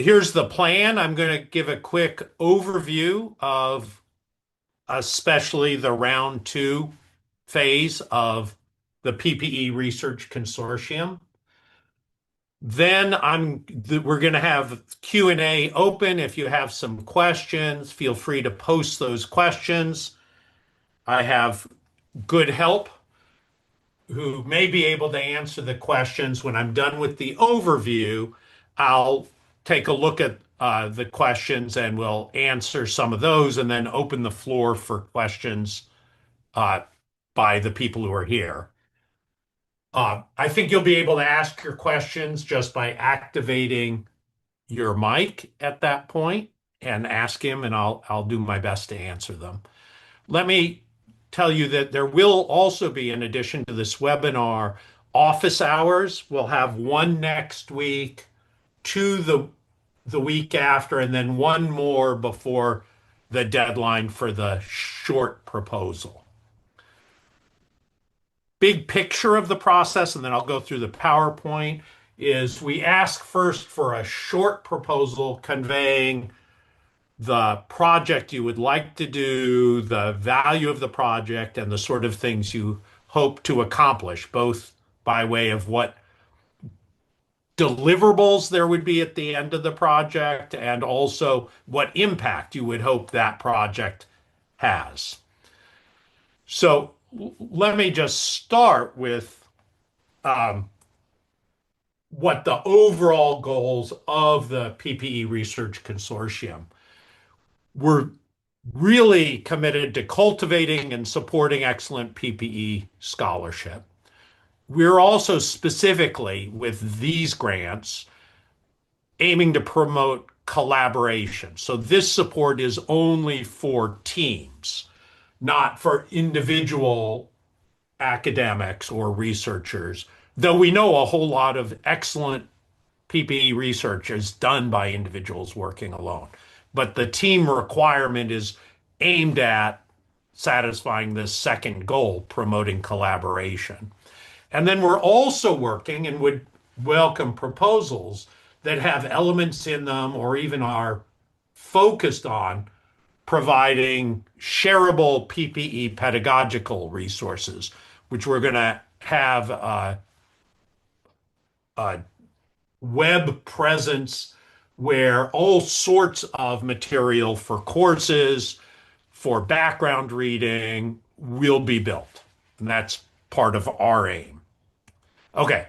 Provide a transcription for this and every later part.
Here's the plan. I'm going to give a quick overview of especially the round two phase of the PPE Research Consortium. Then we're going to have Q&A open. If you have some questions, feel free to post those questions. I have good help who may be able to answer the questions. When I'm done with the overview, I'll take a look at the questions and we'll answer some of those and then open the floor for questions uh, by the people who are here. I think you'll be able to ask your questions just by activating your mic at that point and ask him, and I'll do my best to answer them. Let me tell you that there will also be, in addition to this webinar, office hours. We'll have one next week, two the week after, and then one more before the deadline for the short proposal. Big picture of the process, and then I'll go through the PowerPoint, is we ask first for a short proposal conveying the project you would like to do, the value of the project, and the sort of things you hope to accomplish, both by way of what deliverables there would be at the end of the project and also what impact you would hope that project has. So let me just start with what the overall goals of the PPE Research Consortium. We're really committed to cultivating and supporting excellent PPE scholarship. We're also specifically, with these grants, aiming to promote collaboration. So this support is only for teams, not for individual academics or researchers, though we know a whole lot of excellent PPE research is done by individuals working alone. But the team requirement is aimed at satisfying this second goal, promoting collaboration. And then we're also working and would welcome proposals that have elements in them or even are focused on providing shareable PPE pedagogical resources, which we're going to have a web presence where all sorts of material for courses, for background reading will be built. And that's part of our aim. Okay.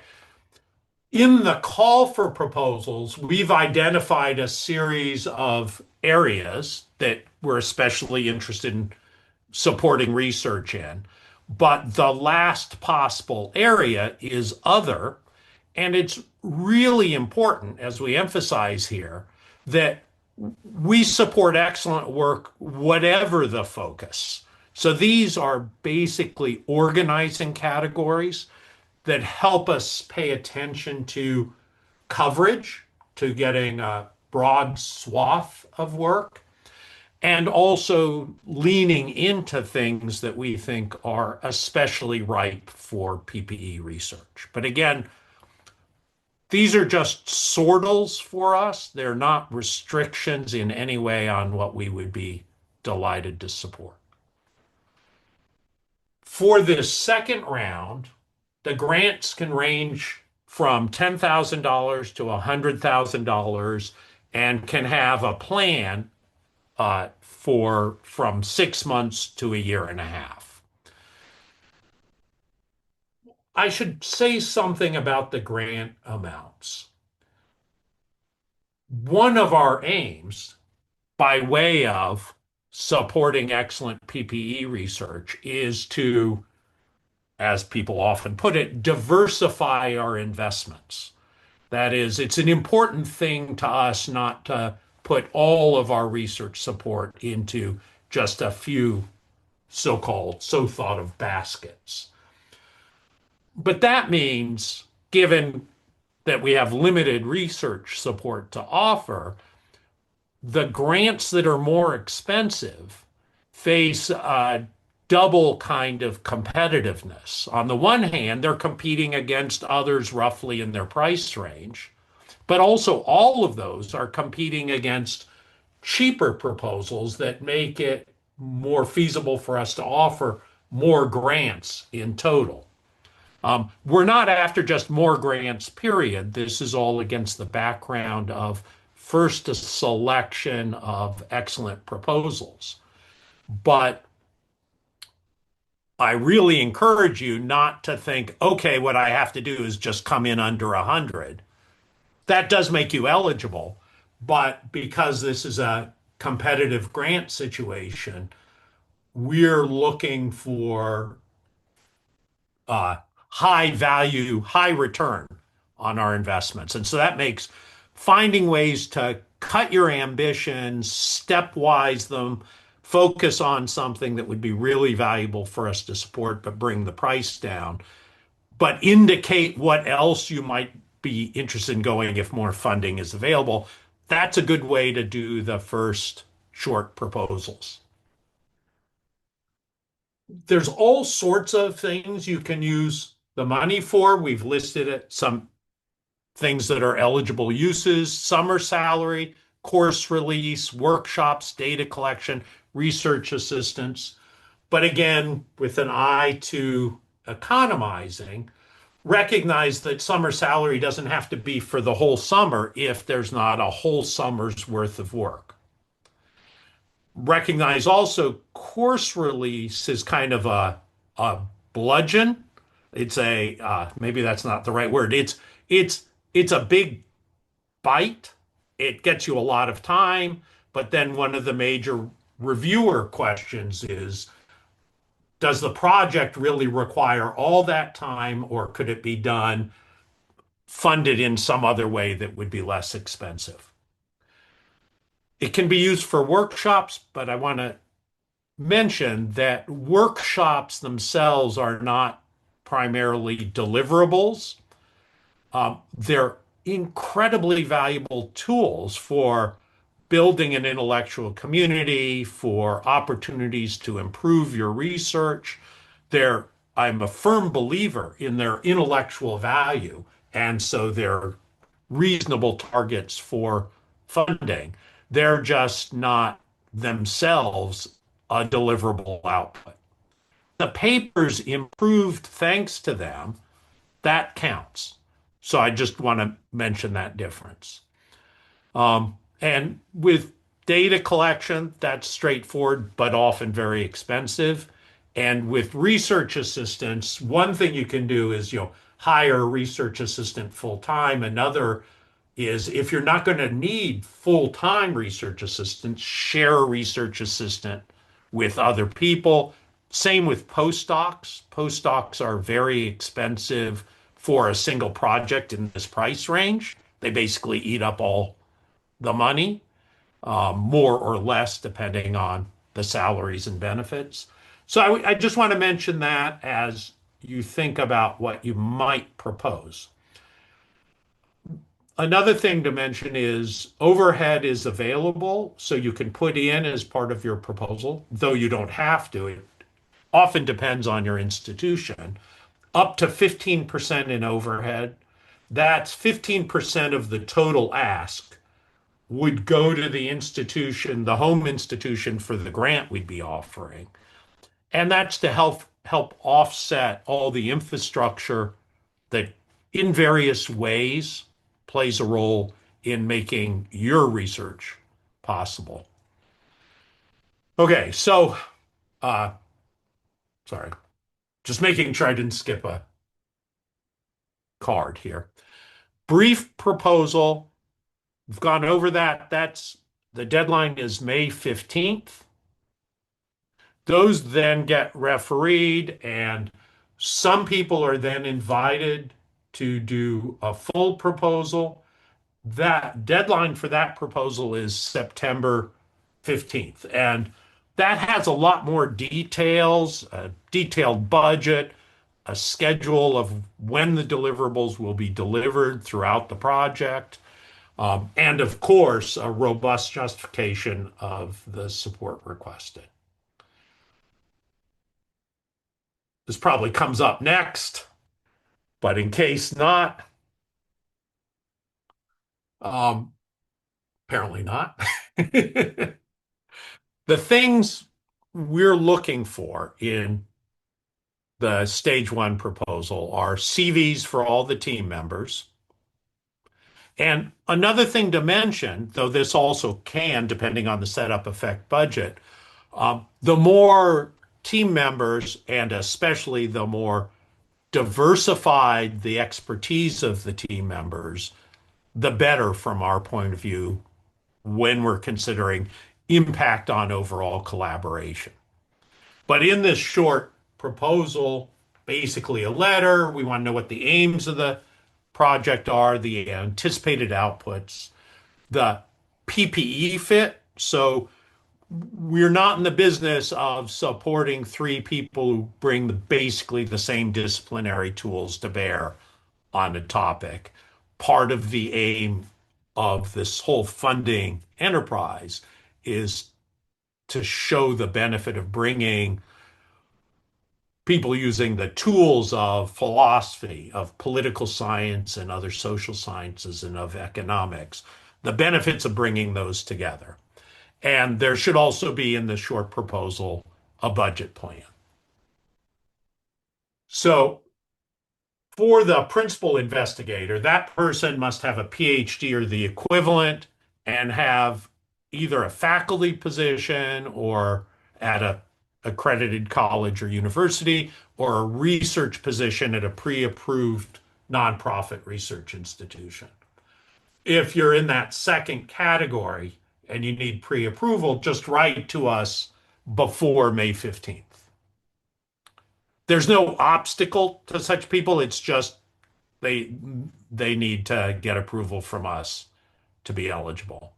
In the call for proposals, we've identified a series of areas that we're especially interested in supporting research in. But the last possible area is other. And it's really important, as we emphasize here, that we support excellent work, whatever the focus. So these are basically organizing categories that help us pay attention to coverage, to getting a broad swath of work, and also leaning into things that we think are especially ripe for PPE research. But again, these are just sortals for us. They're not restrictions in any way on what we would be delighted to support. For this second round, the grants can range from $10,000 to $100,000 and can have a plan for from 6 months to a year and a half. I should say something about the grant amounts. One of our aims, by way of supporting excellent PPE research, is to, as people often put it, diversify our investments. That is, it's an important thing to us not to put all of our research support into just a few so-called, so thought of baskets. But that means, given that we have limited research support to offer, the grants that are more expensive face a double kind of competitiveness. On the one hand, they're competing against others roughly in their price range, But also, all of those are competing against cheaper proposals that make it more feasible for us to offer more grants in total. We're not after just more grants, period. This is all against the background of first a selection of excellent proposals. But I really encourage you not to think, okay, what I have to do is just come in under 100. That does make you eligible, but because this is a competitive grant situation, we're looking for high value, high return on our investments. And so that makes finding ways to cut your ambitions, stepwise them, focus on something that would be really valuable for us to support, but bring the price down, but indicate what else you might be interested in going if more funding is available. That's a good way to do the first short proposals. There's all sorts of things you can use the money for. We've listed it, some things that are eligible uses: summer salary, course release, workshops, data collection, research assistance. But again, with an eye to economizing, recognize that summer salary doesn't have to be for the whole summer if there's not a whole summer's worth of work. Recognize also course release is kind of a bludgeon. It's a maybe that's not the right word. It's it's a big bite. It gets you a lot of time, but then one of the major reviewer questions is, does the project really require all that time, or could it be done funded in some other way that would be less expensive? It can be used for workshops, but I want to mention that workshops themselves are not primarily deliverables. They're incredibly valuable tools for building an intellectual community, for opportunities to improve your research. I'm a firm believer in their intellectual value, and so they're reasonable targets for funding. They're just not themselves a deliverable output. The papers improved thanks to them. That counts. So I just want to mention that difference. And with data collection, that's straightforward, but often very expensive. And with research assistants, one thing you can do is, hire a research assistant full time. Another is, if you're not going to need full-time research assistants, share a research assistant with other people. Same with postdocs. Postdocs are very expensive for a single project in this price range. They basically eat up all the money, more or less, depending on the salaries and benefits. So I just want to mention that as you think about what you might propose. Another thing to mention is overhead is available, so you can put in as part of your proposal, though you don't have to. It often depends on your institution. Up to 15% in overhead. That's 15% of the total ask would go to the institution, the home institution for the grant we'd be offering. And that's to help offset all the infrastructure that in various ways plays a role in making your research possible. Okay, so uh, sorry, just making sure I didn't skip a card here. Brief proposal. We've gone over that. That's the deadline is May 15th. Those then get refereed, and some people are then invited to do a full proposal. That deadline for that proposal is September 15th. And that has a lot more details, a detailed budget, a schedule of when the deliverables will be delivered throughout the project, and of course, a robust justification of the support requested. This probably comes up next, but in case not, Um, Apparently not. The things we're looking for in the stage one proposal are CVs for all the team members. And another thing to mention, though this also can, depending on the setup effect budget, the more team members and especially the more diversified the expertise of the team members, the better from our point of view when we're considering impact on overall collaboration. But in this short proposal, basically a letter, we want to know what the aims of the project are, the anticipated outputs, the PPE fit. So we're not in the business of supporting three people who bring basically the same disciplinary tools to bear on a topic. Part of the aim of this whole funding enterprise is to show the benefit of bringing people using the tools of philosophy, of political science and other social sciences and of economics, the benefits of bringing those together. And there should also be in the short proposal a budget plan. So for the principal investigator, that person must have a PhD or the equivalent and have either a faculty position or at a accredited college or university or a research position at a pre-approved nonprofit research institution. If you're in that second category and you need pre-approval, just write to us before May 15th. There's no obstacle to such people. It's just they they need to get approval from us to be eligible.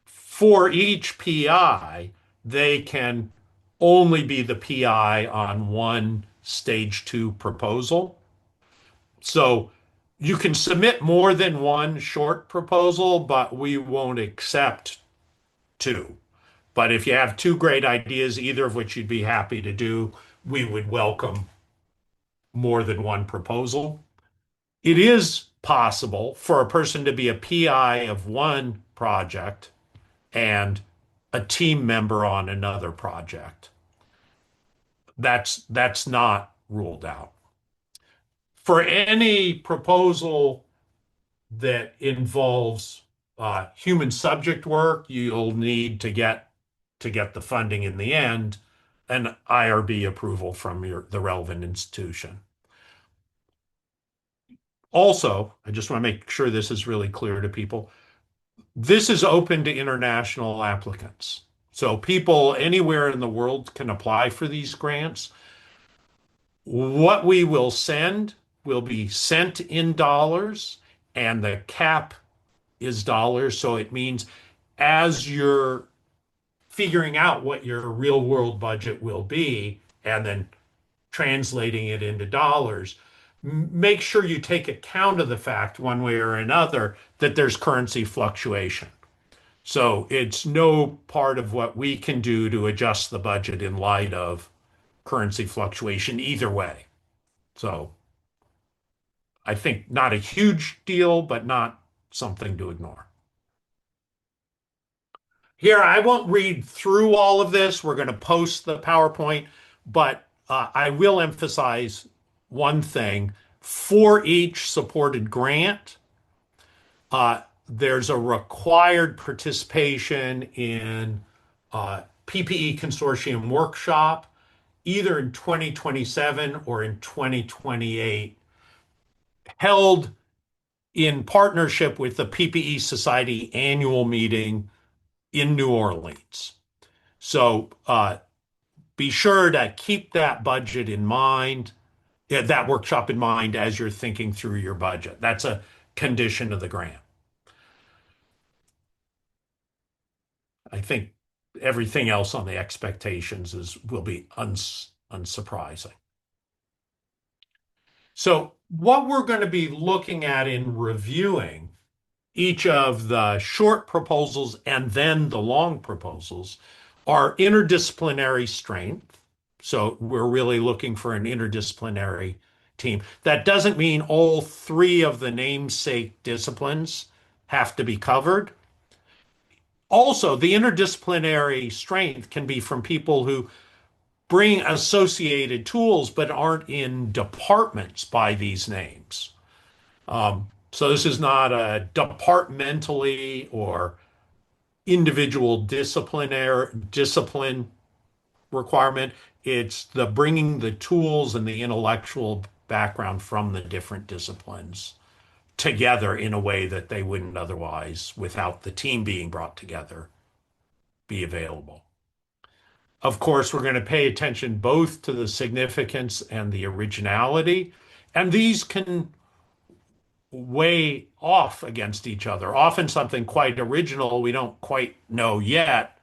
For each PI, they can only be the PI on one stage two proposal. So you can submit more than one short proposal, but we won't accept two. But if you have two great ideas, either of which you'd be happy to do, we would welcome more than one proposal. It is possible for a person to be a PI of one project and a team member on another project. That's not ruled out. For any proposal that involves human subject work, you'll need to get the funding in the end, an IRB approval from the relevant institution. Also, I just want to make sure this is really clear to people. This is open to international applicants. So people anywhere in the world can apply for these grants. What we will send will be sent in dollars, and the cap is dollars. So it means as you're figuring out what your real world budget will be and then translating it into dollars, make sure you take account of the fact, one way or another, that there's currency fluctuation. So it's no part of what we can do to adjust the budget in light of currency fluctuation either way. So I think not a huge deal, but not something to ignore. Here, I won't read through all of this. We're going to post the PowerPoint, but I will emphasize one thing. For each supported grant, there's a required participation in PPE Consortium workshop, either in 2027 or in 2028, held in partnership with the PPE Society annual meeting in New Orleans. So be sure to keep that budget in mind, that workshop in mind as you're thinking through your budget. That's a condition of the grant. I think everything else on the expectations will be unsurprising. So what we're going to be looking at in reviewing each of the short proposals and then the long proposals are interdisciplinary strength. So we're really looking for an interdisciplinary team. That doesn't mean all three of the namesake disciplines have to be covered. Also, the interdisciplinary strength can be from people who bring associated tools but aren't in departments by these names. So this is not a departmentally or individual discipline requirement. It's the bringing the tools and the intellectual background from the different disciplines together in a way that they wouldn't otherwise, without the team being brought together, be available. Of course, we're going to pay attention both to the significance and the originality, and these can weigh off against each other. Often something quite original, we don't quite know yet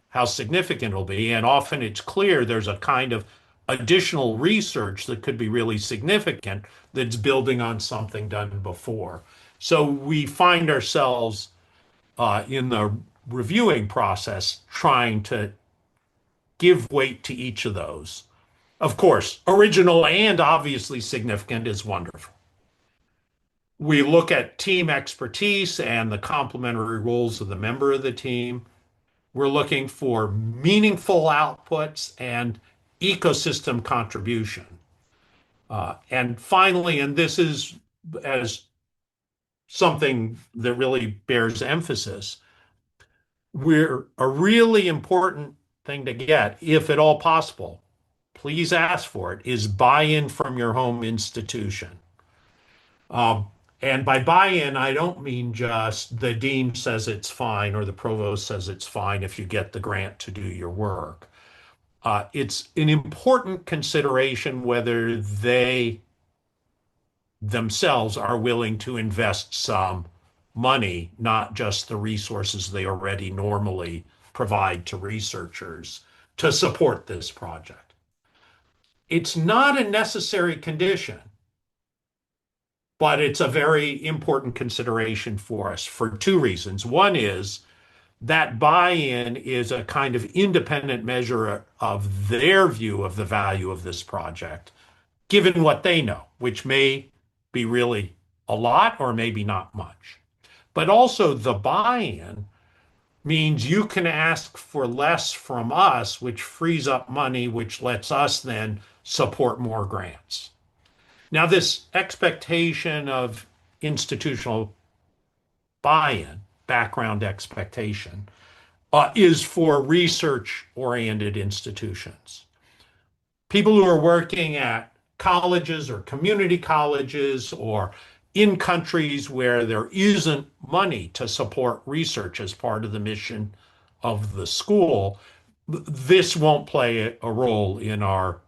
how significant it'll be, and often it's clear there's a kind of additional research that could be really significant that's building on something done before. So we find ourselves in the reviewing process trying to give weight to each of those. Of course, original and obviously significant is wonderful. We look at team expertise and the complementary roles of the member of the team. We're looking for meaningful outputs and ecosystem contribution. And finally, and this is as something that really bears emphasis, we're a really important thing to get, if at all possible, please ask for it, is buy-in from your home institution. Um, and by buy-in, I don't mean just the dean says it's fine or the provost says it's fine if you get the grant to do your work. It's an important consideration whether they themselves are willing to invest some money, not just the resources they already normally provide to researchers to support this project. It's not a necessary condition, but it's a very important consideration for us for two reasons. One is that buy-in is a kind of independent measure of their view of the value of this project, given what they know, which may be really a lot or maybe not much. But also the buy-in means you can ask for less from us, which frees up money, which lets us then support more grants. Now, this expectation of institutional buy-in, background expectation, is for research-oriented institutions. People who are working at colleges or community colleges or in countries where there isn't money to support research as part of the mission of the school, this won't play a role in our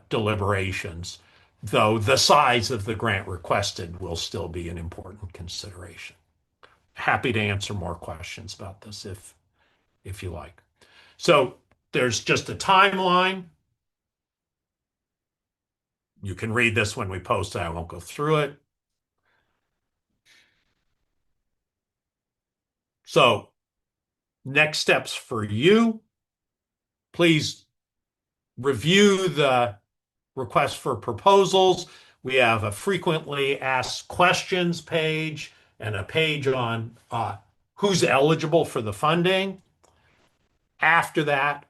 deliberations, though the size of the grant requested will still be an important consideration. Happy to answer more questions about this if you like. So there's just a timeline. You can read this when we post it. I won't go through it. So next steps for you, please review the request for proposals. We have a frequently asked questions page and a page on who's eligible for the funding. After that,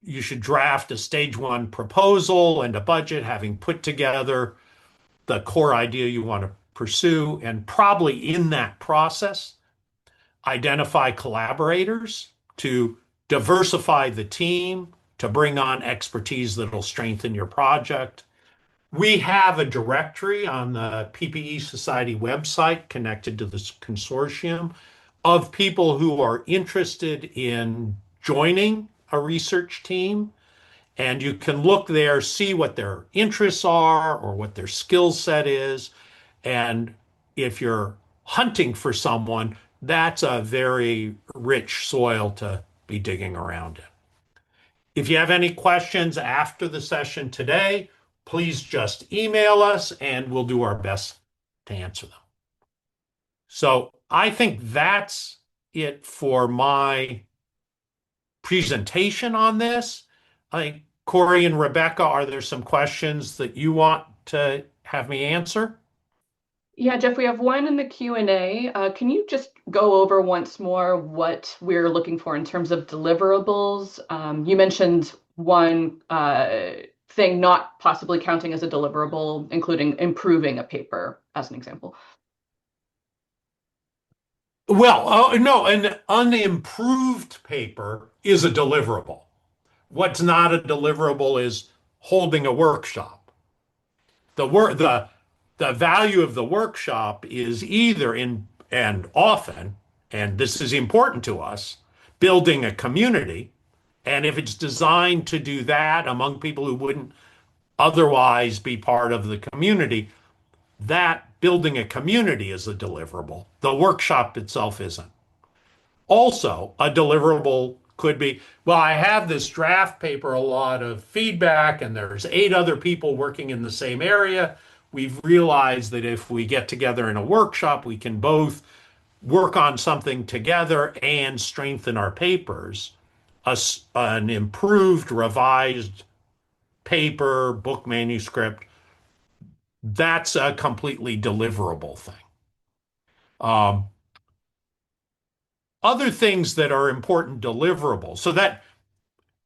you should draft a stage one proposal and a budget, having put together the core idea you want to pursue. And probably in that process, identify collaborators to diversify the team, to bring on expertise that'll strengthen your project. We have a directory on the PPE Society website connected to this consortium of people who are interested in joining a research team. And you can look there, see what their interests are or what their skill set is. And if you're hunting for someone, that's a very rich soil to be digging around in. If you have any questions after the session today, please just email us and we'll do our best to answer them. So I think that's it for my presentation on this. I think Corey and Rebecca, are there some questions that you want to have me answer? Yeah, Geoff, we have one in the Q&A. Can you just go over once more what we're looking for in terms of deliverables? You mentioned one thing not possibly counting as a deliverable, including improving a paper, as an example. Well, no, an unimproved paper is a deliverable. What's not a deliverable is holding a workshop. The value of the workshop is either in and often, and this is important to us, building a community. And if it's designed to do that among people who wouldn't otherwise be part of the community, that building a community is a deliverable. The workshop itself isn't. Also, a deliverable could be, well, I have this draft paper, a lot of feedback, and there's 8 other people working in the same area. We've realized that if we get together in a workshop, we can both work on something together and strengthen our papers. An improved, revised paper, book manuscript, that's a completely deliverable thing. Um, Other things that are important deliverables. So that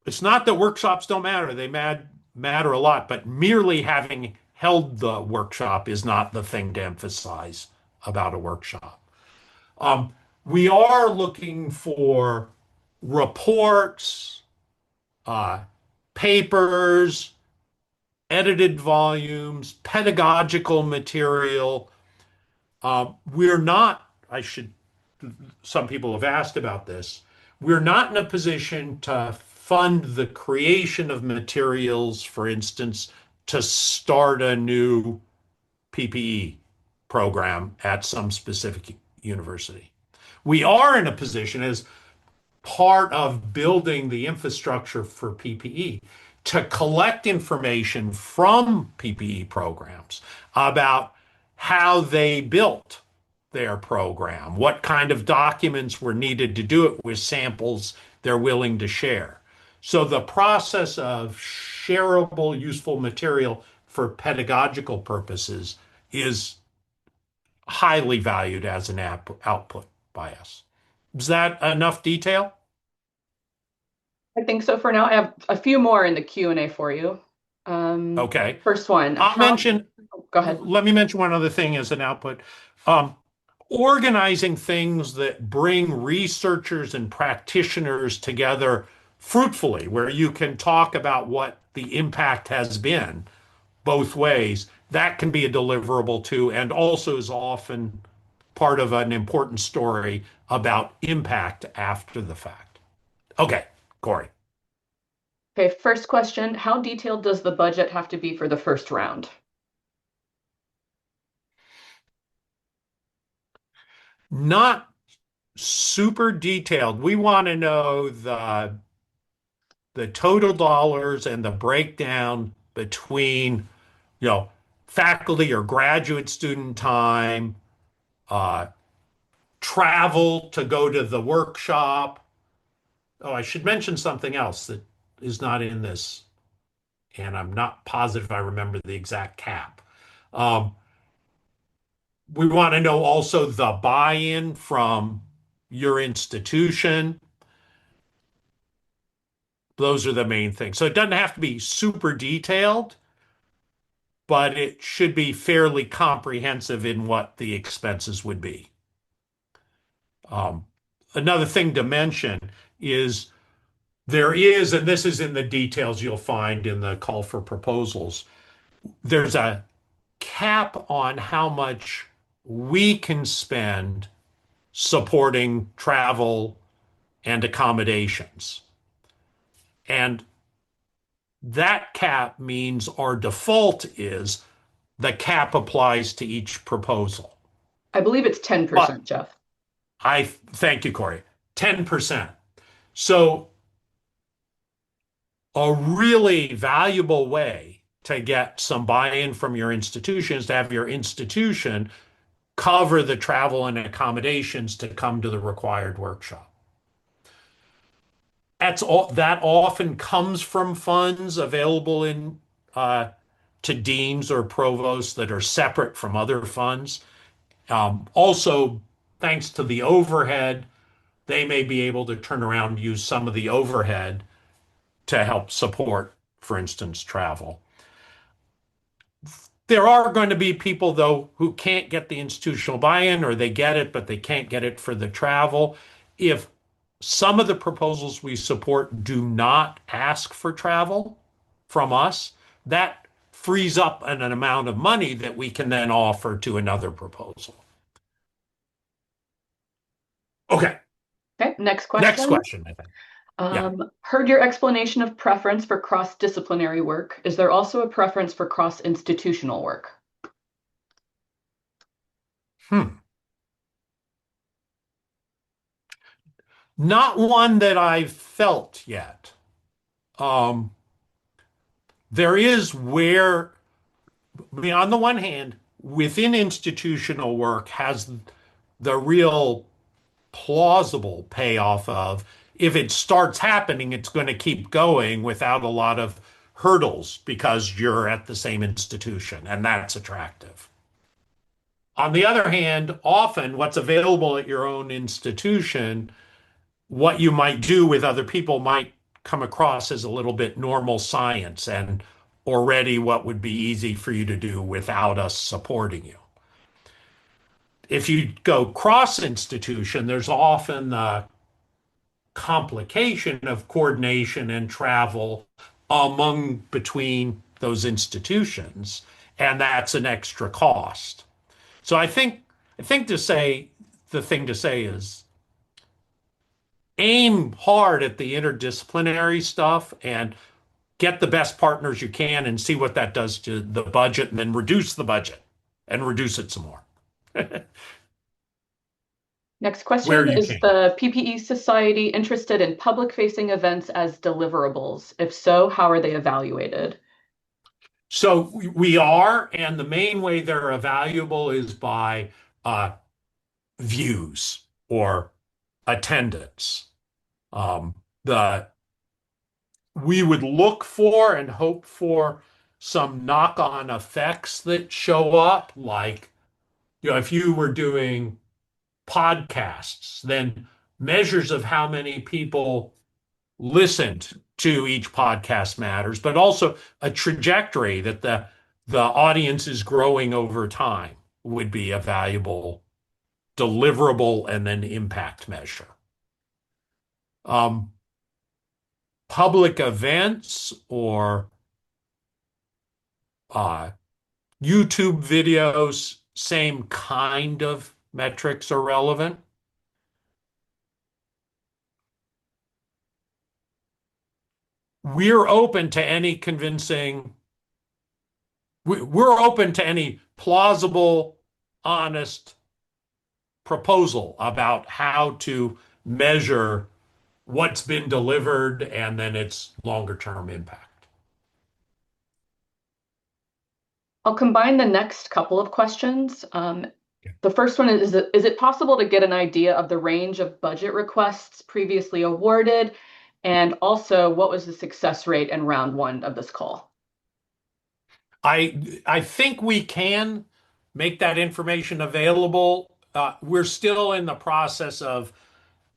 it's not that workshops don't matter, they matter a lot, but merely having held the workshop is not the thing to emphasize about a workshop. Um, we are looking for reports, uh, papers, edited volumes, pedagogical material. We're not, I should some people have asked about this. We're not in a position to fund the creation of materials, for instance, to start a new PPE program at some specific university. We are in a position as part of building the infrastructure for PPE to collect information from PPE programs about how they built their program, what kind of documents were needed to do it with samples they're willing to share. So the process of shareable, useful material for pedagogical purposes is highly valued as an output by us. Is that enough detail? I think so for now. I have a few more in the Q&A for you. Okay. First one, I'll how, mention, go ahead. let me mention one other thing as an output. Um, Organizing things that bring researchers and practitioners together fruitfully, where you can talk about what the impact has been both ways, that can be a deliverable too, and also is often part of an important story about impact after the fact. Okay, Corey. Okay, first question, how detailed does the budget have to be for the first round? Not super detailed. We want to know the total dollars and the breakdown between, you know, faculty or graduate student time, uh, travel to go to the workshop. Oh, I should mention something else that is not in this, and I'm not positive I remember the exact cap. Um, we want to know also the buy-in from your institution. Those are the main things. So it doesn't have to be super detailed, but it should be fairly comprehensive in what the expenses would be. Um, Another thing to mention is there is, and this is in the details you'll find in the call for proposals, there's a cap on how much we can spend supporting travel and accommodations. And that cap means our default is the cap applies to each proposal. I believe it's But 10%, Geoff. I thank you, Corey. 10%. So a really valuable way to get some buy-in from your institution is to have your institution cover the travel and accommodations to come to the required workshop. that often comes from funds available in uh, to deans or provosts that are separate from other funds. Also, thanks to the overhead, they may be able to turn around and use some of the overhead to help support, for instance, travel. There are going to be people, though, who can't get the institutional buy-in, or they get it, but they can't get it for the travel. If some of the proposals we support do not ask for travel from us, that frees up an amount of money that we can then offer to another proposal. Okay, Okay, next next question. question, I think. Yeah. Heard your explanation of preference for cross-disciplinary work. Is there also a preference for cross-institutional work? Hmm. Not one that I've felt yet. Um, there is where, I mean, on the one hand, within institutional work has the real plausible payoff of if it starts happening, it's going to keep going without a lot of hurdles because you're at the same institution, and that's attractive. On the other hand, often what's available at your own institution, what you might do with other people might come across as a little bit normal science and already what would be easy for you to do without us supporting you. If you go cross institution, there's often the complication of coordination and travel among between those institutions, and that's an extra cost. So I think to say the thing to say is aim hard at the interdisciplinary stuff and get the best partners you can and see what that does to the budget and then reduce the budget and reduce it some more Next where question, you is can. the PPE Society interested in public-facing events as deliverables? If so, how are they evaluated? So we are, and the main way they're valuable is by uh, views or attendance. The We would look for and hope for some knock-on effects that show up, like if you were doing podcasts, then measures of how many people listened to each podcast matters, but also a trajectory that the audience is growing over time would be a valuable deliverable and then impact measure. Um, Public events or uh, YouTube videos, same kind of metrics are relevant. We're open to any convincing, we're open to any plausible, honest proposal about how to measure what's been delivered and then its longer term impact. I'll combine the next couple of questions. The first one is it possible to get an idea of the range of budget requests previously awarded? And also, what was the success rate in round one of this call? I think we can make that information available. We're still in the process of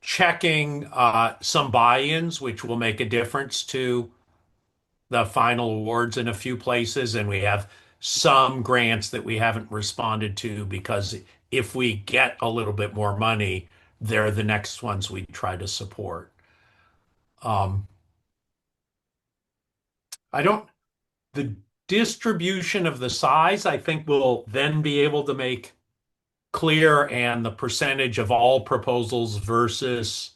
checking some buy-ins, which will make a difference to the final awards in a few places, and we have some grants that we haven't responded to because if we get a little bit more money, they're the next ones we try to support. Um, I don't, the distribution of the size, I think we'll then be able to make clear and the percentage of all proposals versus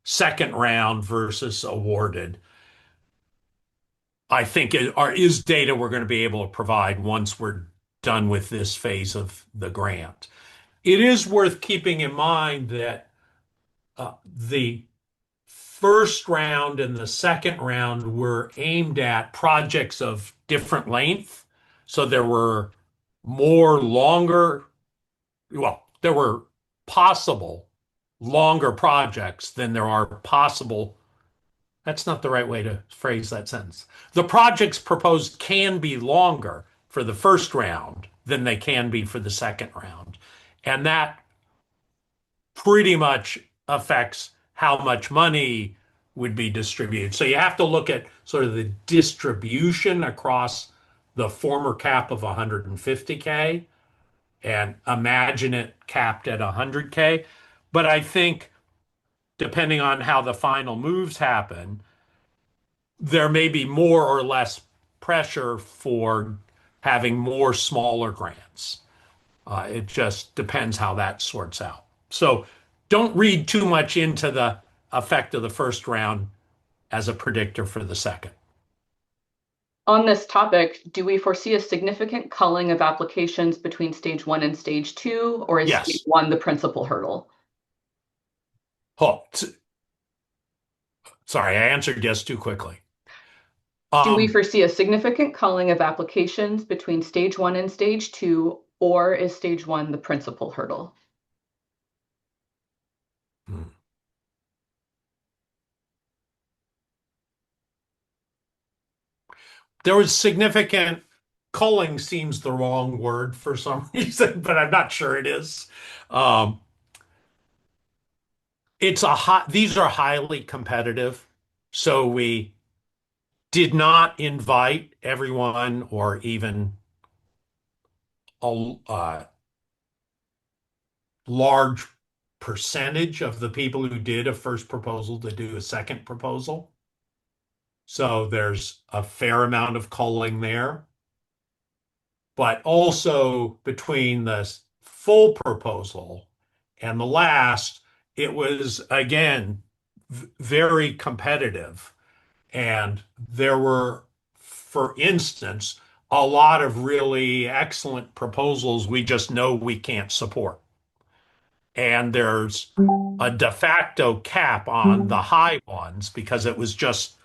second round versus awarded. I think is data we're going to be able to provide once we're done with this phase of the grant. It is worth keeping in mind that the first round and the second round were aimed at projects of different length. So there were more longer, well, there were possible longer projects than there are possible. That's not the right way to phrase that sentence. The projects proposed can be longer for the first round than they can be for the second round. And that pretty much affects how much money would be distributed. So you have to look at sort of the distribution across the former cap of 150K and imagine it capped at 100K. But I think depending on how the final moves happen, there may be more or less pressure for having more smaller grants. It just depends how that sorts out. So don't read too much into the effect of the first round as a predictor for the second. On this topic, do we foresee a significant culling of applications between stage one and stage two, or is stage Yes. one the principal hurdle? Oh, sorry, I answered yes too quickly. Do we Um, foresee a significant culling of applications between stage one and stage two, or is stage one the principal hurdle? there was significant culling seems the wrong word for some reason, but I'm not sure it is. Um, these are highly competitive. So we did not invite everyone or even a large percentage of the people who did a first proposal to do a second proposal. So there's a fair amount of culling there. But also between the full proposal and the last, it was again very competitive. And there were, for instance, a lot of really excellent proposals we just know we can't support. And there's a de facto cap on the high ones because it was just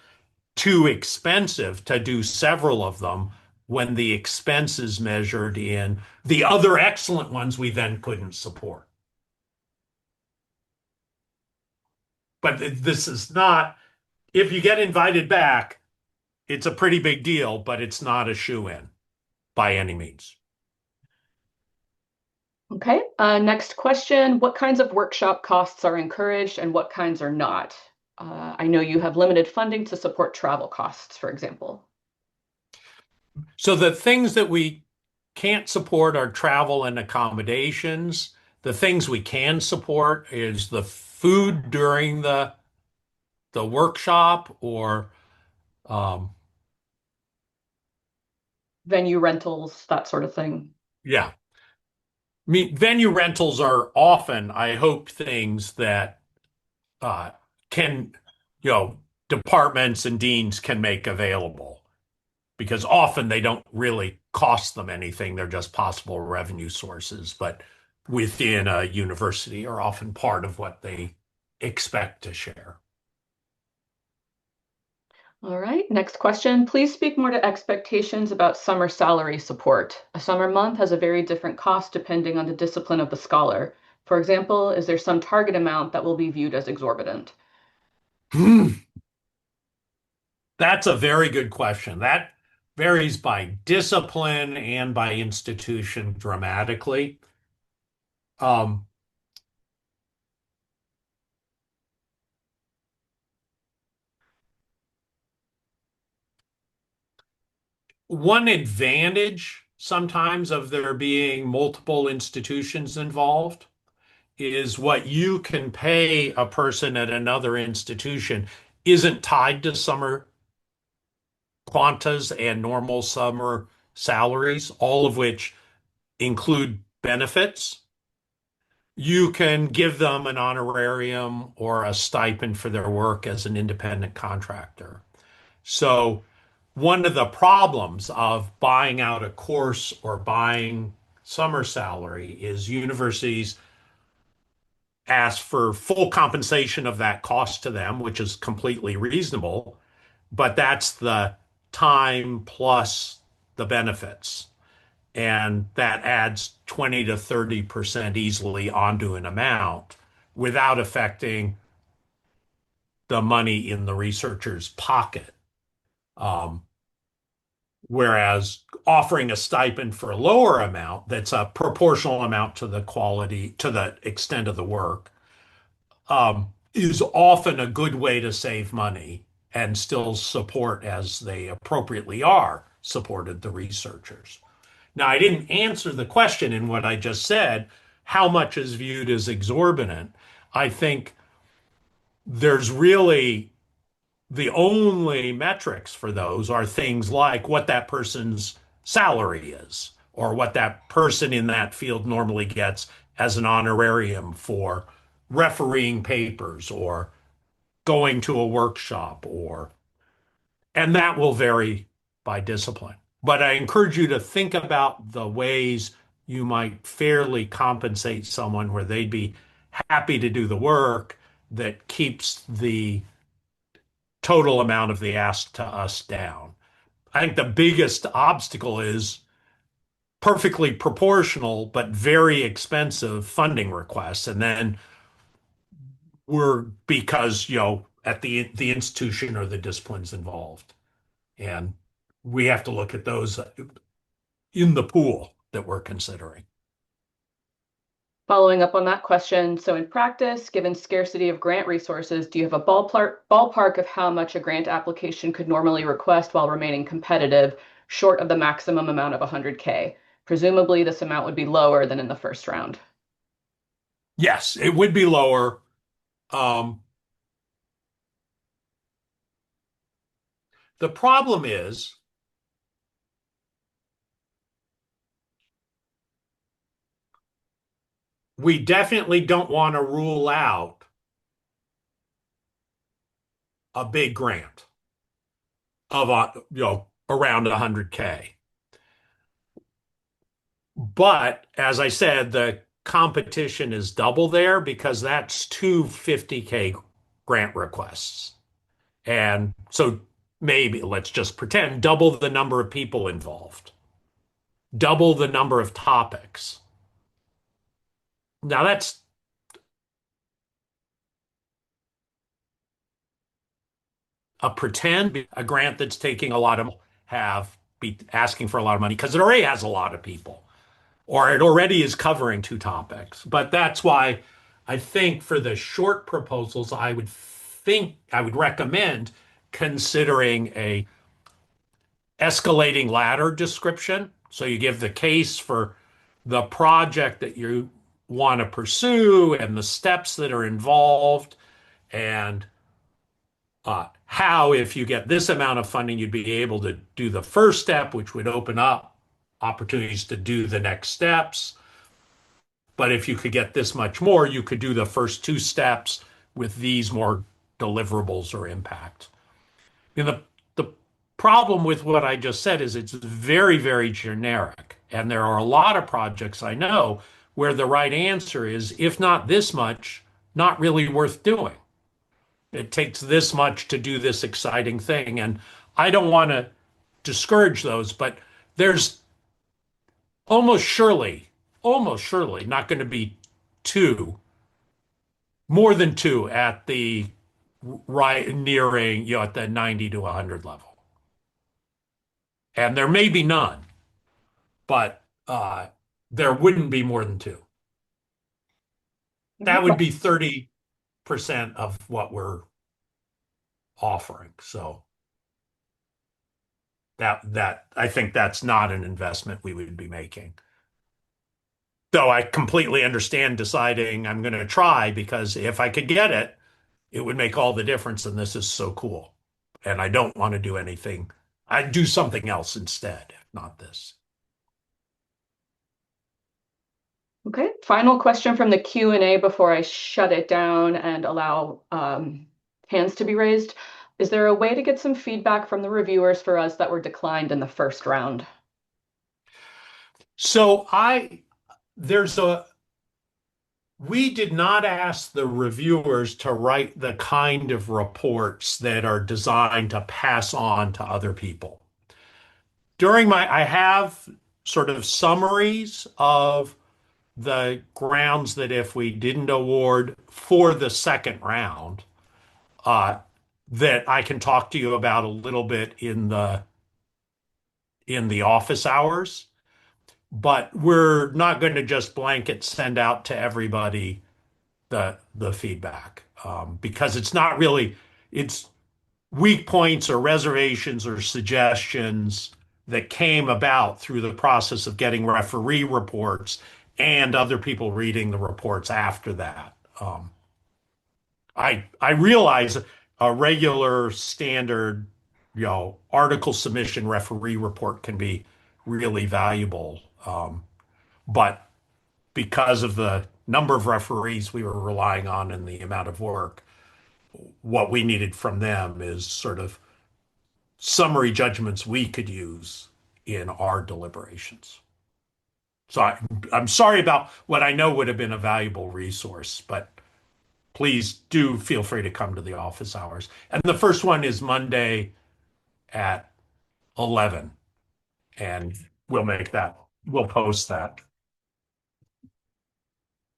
too expensive to do several of them when the expenses measured in the other excellent ones we then couldn't support. But this is not, if you get invited back, it's a pretty big deal, but it's not a shoe-in by any means. Okay, next question. What kinds of workshop costs are encouraged and what kinds are not? I know you have limited funding to support travel costs, for example. So the things that we can't support are travel and accommodations. The things we can support is the food during the workshop or um, Venue rentals, that sort of thing. yeah. I mean, venue rentals are often, I hope, things that uh, can, you know, departments and deans can make available because often they don't really cost them anything. They're just possible revenue sources, but within a university are often part of what they expect to share. All right, next question. Please speak more to expectations about summer salary support. A summer month has a very different cost depending on the discipline of the scholar. For example, is there some target amount that will be viewed as exorbitant? That's a very good question. That varies by discipline and by institution dramatically. Um, One advantage sometimes of there being multiple institutions involved is what you can pay a person at another institution isn't tied to summer quantas and normal summer salaries, all of which include benefits. You can give them an honorarium or a stipend for their work as an independent contractor. So, one of the problems of buying out a course or buying summer salary is universities ask for full compensation of that cost to them, which is completely reasonable, but that's the time plus the benefits. And that adds 20 to 30% easily onto an amount without affecting the money in the researcher's pocket. Um, Whereas offering a stipend for a lower amount that's a proportional amount to the quality, to the extent of the work, is often a good way to save money and still support, as they appropriately are, supported the researchers. Now, I didn't answer the question in what I just said. How much is viewed as exorbitant? I think there's really the only metrics for those are things like what that person's salary is, or what that person in that field normally gets as an honorarium for refereeing papers or going to a workshop, and that will vary by discipline. But I encourage you to think about the ways you might fairly compensate someone where they'd be happy to do the work that keeps the total amount of the ask to us down. I think the biggest obstacle is perfectly proportional but very expensive funding requests. And then we're because, at the institution or the disciplines involved. And we have to look at those in the pool that we're considering. Following up on that question, so in practice, given scarcity of grant resources, do you have a ballpark of how much a grant application could normally request while remaining competitive, short of the maximum amount of 100K? Presumably, this amount would be lower than in the first round. Yes, it would be lower. Um, the problem is we definitely don't want to rule out a big grant of around 100K. But as I said, the competition is double there because that's two 50K grant requests. And so maybe let's just pretend double the number of people involved, double the number of topics. Now that's a pretend a grant that's taking a lot of have be asking for a lot of money because it already has a lot of people, or it already is covering two topics. But that's why I think for the short proposals, I would recommend considering a escalating ladder description. So you give the case for the project that you want to pursue and the steps that are involved, and how, if you get this amount of funding, you'd be able to do the first step, which would open up opportunities to do the next steps. But if you could get this much more, you could do the first two steps with these more deliverables or impact. And the problem with what I just said is it's very, very generic. And there are a lot of projects I know where the right answer is, if not this much, not really worth doing. It takes this much to do this exciting thing. And I don't want to discourage those, but there's almost surely not going to be two, more than two at the right nearing, at the 90 to 100 level. And there may be none, but there wouldn't be more than two. Okay. That would be 30% of what we're offering. So that I think that's not an investment we would be making. Though I completely understand deciding I'm going to try because if I could get it, it would make all the difference. And this is so cool. And I don't want to do anything. I'd do something else instead, not this. Okay, final question from the Q&A before I shut it down and allow hands to be raised. Is there a way to get some feedback from the reviewers for us that were declined in the first round? So there's a, we did not ask the reviewers to write the kind of reports that are designed to pass on to other people. I have sort of summaries of the grounds that if we didn't award for the second round, uh, that I can talk to you about a little bit in the office hours. But we're not going to just blanket send out to everybody the feedback because it's not really it's weak points or reservations or suggestions that came about through the process of getting referee reports and other people reading the reports after that. I realize a regular standard, article submission referee report can be really valuable, but because of the number of referees we were relying on and the amount of work, what we needed from them is sort of summary judgments we could use in our deliberations. So I'm sorry about what I know would have been a valuable resource, but please do feel free to come to the office hours. And the first one is Monday at 11, and we'll post that.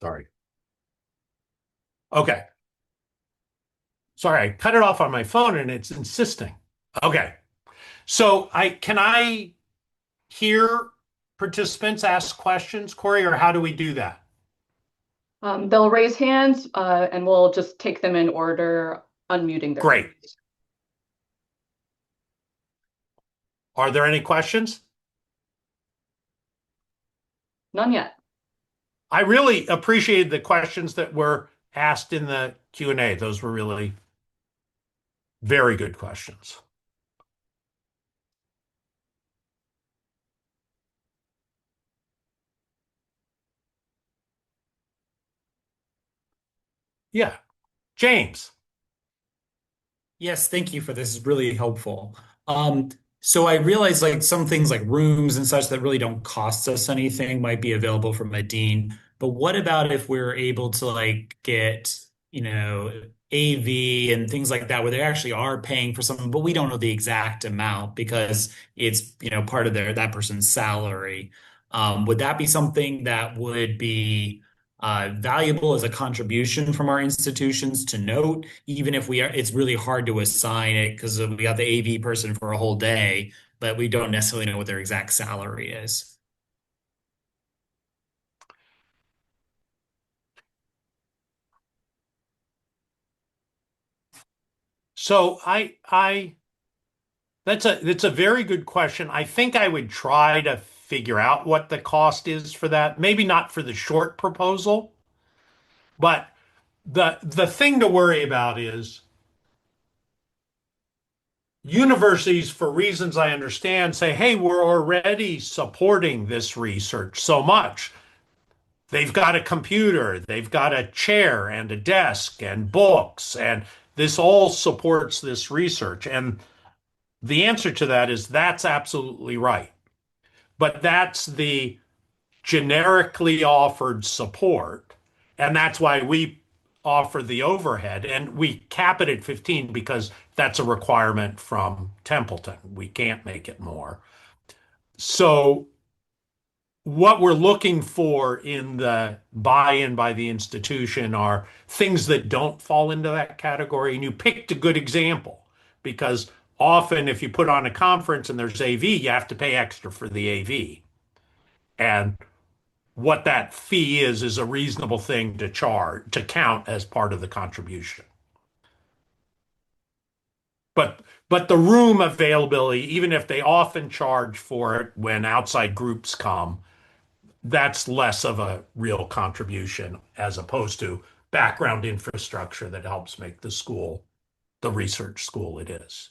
Sorry. Okay. Sorry, I cut it off on my phone and it's insisting. Okay. So can I hear participants ask questions, Corey, or how do we do that? They'll raise hands and we'll just take them in order, unmuting their Great. mics. Are there any questions? None yet. I really appreciated the questions that were asked in the Q&A. Those were really very good questions. Yeah. James. Yes, thank you for this. It's really helpful. Um, so I realize like some things like rooms and such that really don't cost us anything might be available from a dean. But what about if we're able to like get, AV and things like that where they actually are paying for something, but we don't know the exact amount because it's, part of that person's salary. Would that be something that would be valuable as a contribution from our institutions to note, even if it's really hard to assign it because we got the AV person for a whole day, but we don't necessarily know what their exact salary is. So that's a very good question. I think I would try to figure out what the cost is for that. Maybe not for the short proposal, but the thing to worry about is universities, for reasons I understand, say, hey, we're already supporting this research so much. They've got a computer, they've got a chair and a desk and books, and this all supports this research. And the answer to that is that's absolutely right. But that's the generically offered support. And that's why we offer the overhead. And we cap it at 15 because that's a requirement from Templeton. We can't make it more. So what we're looking for in the buy-in by the institution are things that don't fall into that category. And you picked a good example because often if you put on a conference and there's AV, you have to pay extra for the AV. And what that fee is a reasonable thing to charge to count as part of the contribution. But the room availability, even if they often charge for it when outside groups come, that's less of a real contribution as opposed to background infrastructure that helps make the school the research school it is.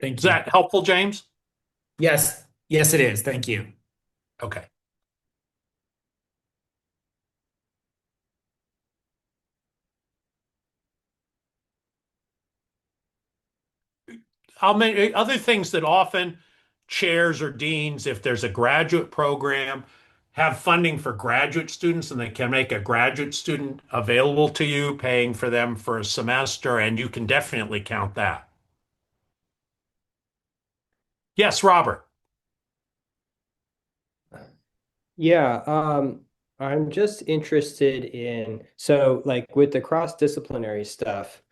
Thank Is you. that helpful, James? Yes, yes, it is. Thank you. Okay. I'll make other things that often chairs or deans, if there's a graduate program, have funding for graduate students and they can make a graduate student available to you, paying for them for a semester, and you can definitely count that. Yes, Robert. Yeah, I'm just interested in so like with the cross-disciplinary stuff.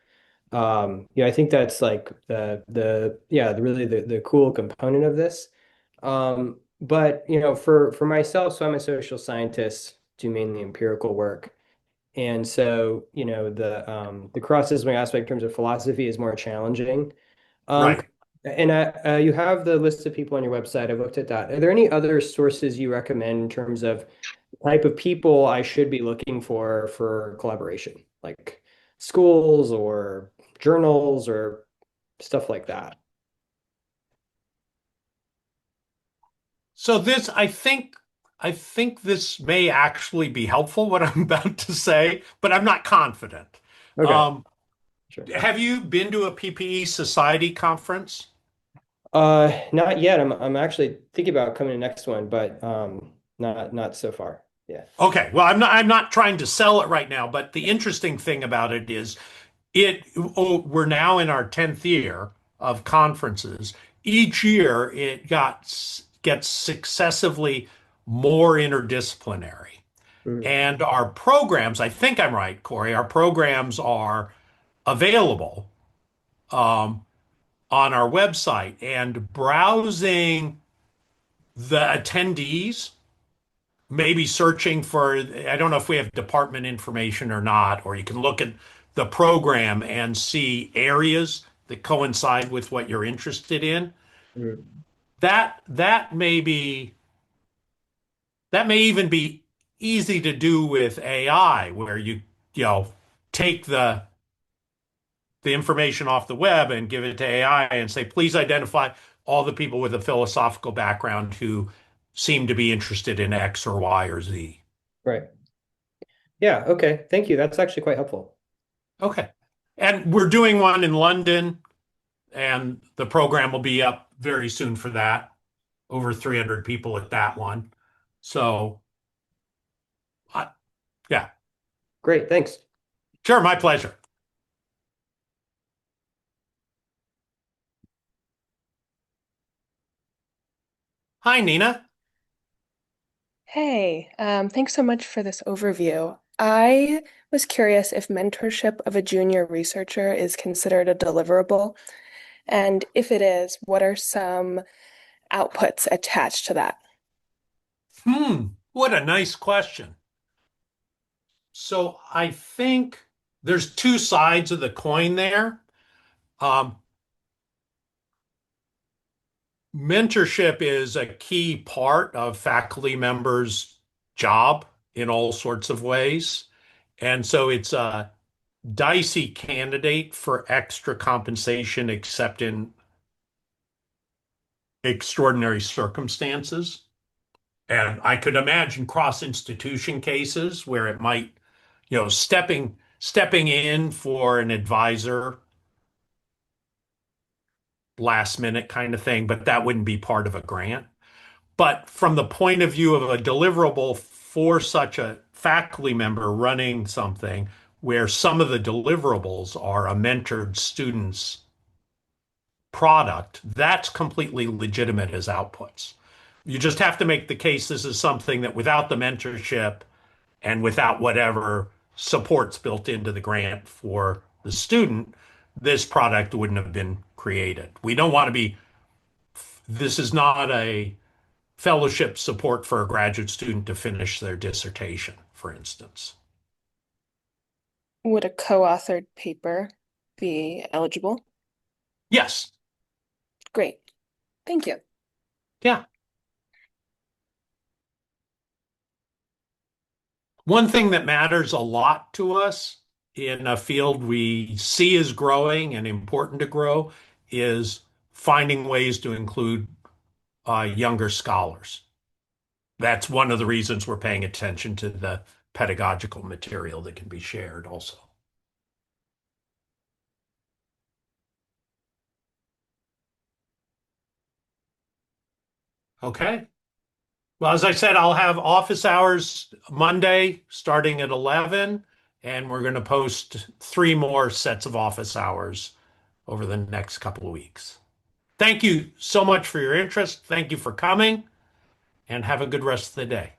I think that's like the yeah, really the cool component of this. But for myself, so I'm a social scientist, do mainly empirical work. And so, the cross-disciplinary aspect in terms of philosophy is more challenging. Um, Right. and you have the list of people on your website. I've looked at that. Are there any other sources you recommend in terms of type of people I should be looking for collaboration, like schools or journals or stuff like that? So I think this may actually be helpful, what I'm about to say, but I'm not confident. Okay, Um, sure. have you been to a PPE Society conference? Not yet. I'm actually thinking about coming to next one, but not so far. Yeah. Okay, well, I'm not trying to sell it right now, but the interesting thing about it is we're now in our 10th year of conferences. Each year gets successively more interdisciplinary. Mhm. And our programs, I think I'm right, Corey, our programs are available um, on our website, and browsing the attendees, maybe searching for, I don't know if we have department information or not, or you can look at the program and see areas that coincide with what you're interested in. Mhm. That may even be easy to do with AI, where you take the information off the web and give it to AI and say, please identify all the people with a philosophical background who seem to be interested in X or Y or Z. Right. Yeah, okay. Thank you. That's actually quite helpful. Okay. And we're doing one in London, and the program will be up very soon for that. Over 300 people at that one. So, uh, yeah, Great, thanks. sure, my pleasure. Hi, Nina. Hey, thanks so much for this overview. I was curious if mentorship of a junior researcher is considered a deliverable, and if it is, what are some outputs attached to that? What a nice question. So, I think there's two sides of the coin there. Um, Mentorship is a key part of faculty members' job in all sorts of ways. And so it's a dicey candidate for extra compensation, except in extraordinary circumstances. And I could imagine cross-institution cases where it might, stepping in for an advisor last minute kind of thing, but that wouldn't be part of a grant. But from the point of view of a deliverable for such a faculty member running something where some of the deliverables are a mentored student's product, that's completely legitimate as outputs. You just have to make the case this is something that without the mentorship and without whatever supports built into the grant for the student, this product wouldn't have been created. We don't want to be, this is not a fellowship support for a graduate student to finish their dissertation, for instance. Would a co-authored paper be eligible? Yes. Great. Thank you. Yeah. One thing that matters a lot to us in a field we see is growing and important to grow is finding ways to include younger scholars. That's one of the reasons we're paying attention to the pedagogical material that can be shared also. Okay. Well, as I said, I'll have office hours Monday starting at 11, and we're going to post three more sets of office hours over the next couple of weeks. Thank you so much for your interest. Thank you for coming, and have a good rest of the day.